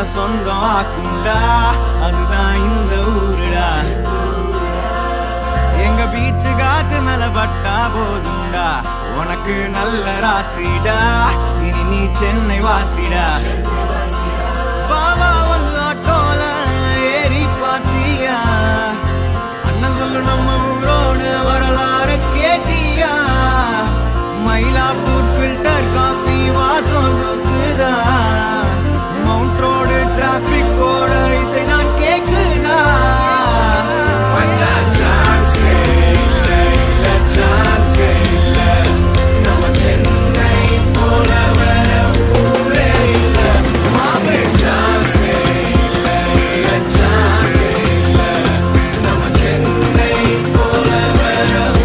உன்னை சொந்தம் ஆக்குண்டா, அதுதான் இந்த ஊருடா. எங்க பீச்சு காத்து மேல பட்டா போதுண்டா, உனக்கு நல்ல ராசிடா, இனி நீ சென்னை வாசிடா. பாவா வந்து ஆட்டோல ஏறி பாத்தியா, அண்ணன் சொல்லு நம்ம